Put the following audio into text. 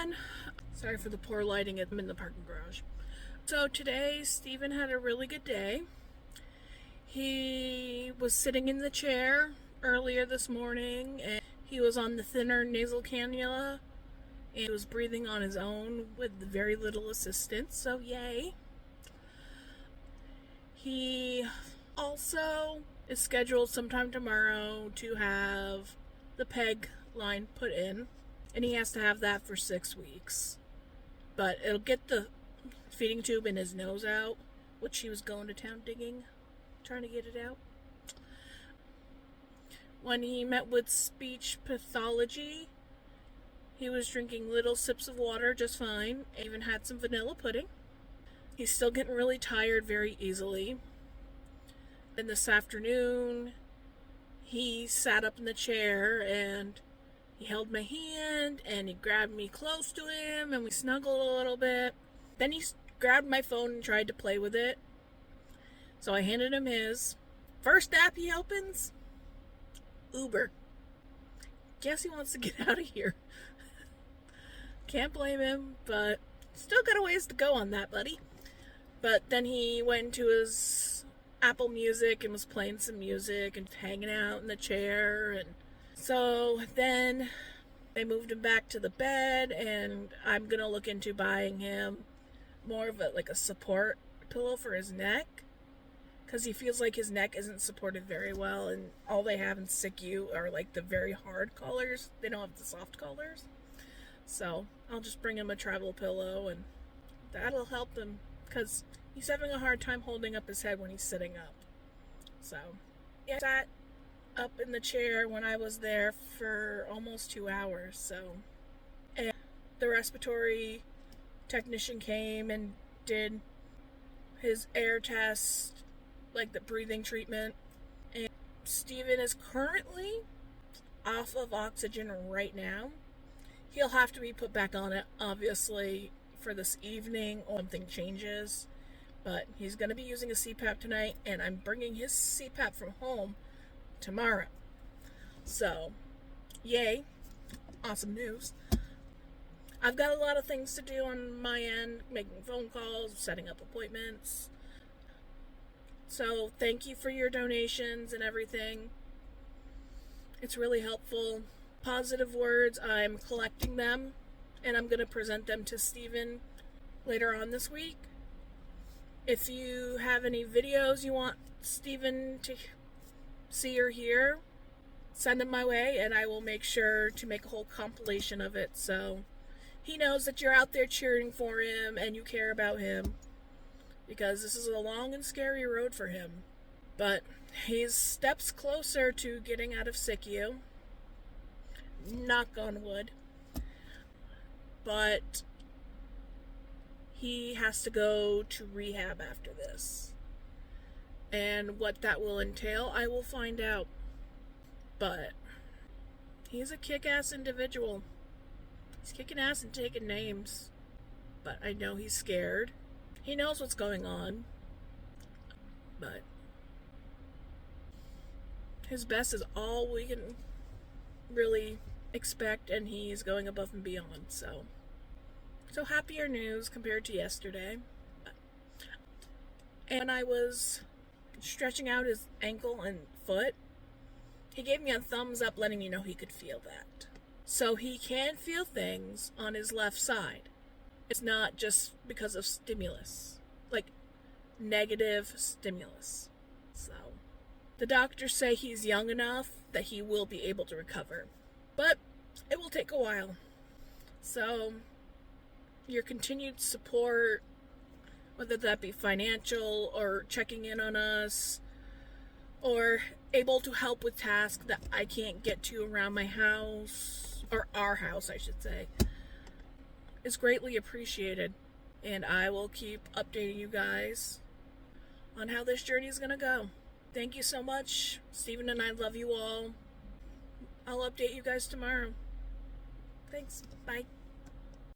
everyone. Sorry for the poor lighting. I'm in the parking garage. So today, Steven had a really good day. He was sitting in the chair earlier this morning, and he was on the thinner nasal cannula, and he was breathing on his own with very little assistance, so yay. He also is scheduled sometime tomorrow to have the PEG line put in, and he has to have that for 6 weeks. But it'll get the feeding tube in his nose out, which he was going to town digging, trying to get it out. When he met with speech pathology, he was drinking little sips of water just fine, even had some vanilla pudding. He's still getting really tired very easily. Then this afternoon, he sat up in the chair and he held my hand and he grabbed me close to him and we snuggled a little bit. Then he grabbed my phone and tried to play with it. So I handed him his. First app he opens, Uber. Guess he wants to get out of here. Can't blame him, but still got a ways to go on that, buddy. But then he went into his Apple Music and was playing some music and hanging out in the chair. And so then they moved him back to the bed, and I'm going to look into buying him more of a support pillow for his neck, because he feels like his neck isn't supported very well, and all they have in SICU are like the very hard collars. They don't have the soft collars. So I'll just bring him a travel pillow, and that'll help him, because he's having a hard time holding up his head when he's sitting up. So I sat up in the chair when I was there for almost 2 hours. So, and the respiratory technician came and did his air test, like the breathing treatment. And Steven is currently off of oxygen right now. He'll have to be put back on it, obviously, for this evening or something changes. But he's going to be using a CPAP tonight, and I'm bringing his CPAP from home tomorrow. So, yay. Awesome news. I've got a lot of things to do on my end, making phone calls, setting up appointments. So, thank you for your donations and everything. It's really helpful. Positive words, I'm collecting them, and I'm going to present them to Steven later on this week. If you have any videos you want Steven to see or hear, send them my way, and I will make sure to make a whole compilation of it, so he knows that you're out there cheering for him and you care about him, because this is a long and scary road for him. But he's steps closer to getting out of SICU. Knock on wood. But he has to go to rehab after this. And what that will entail, I will find out. But he's a kick-ass individual. He's kicking ass and taking names. But I know he's scared. He knows what's going on. But his best is all we can really expect, and he's going above and beyond. So happier news compared to yesterday. And when I was stretching out his ankle and foot, he gave me a thumbs up, letting me know he could feel that. So he can feel things on his left side. It's not just because of stimulus, like negative stimulus. So the doctors say he's young enough that he will be able to recover, but it will take a while. So your continued support, whether that be financial or checking in on us, or able to help with tasks that I can't get to around my house, or our house I should say, is greatly appreciated. And I will keep updating you guys on how this journey is going to go. Thank you so much. Steven and I love you all. I'll update you guys tomorrow. Thanks. Bye.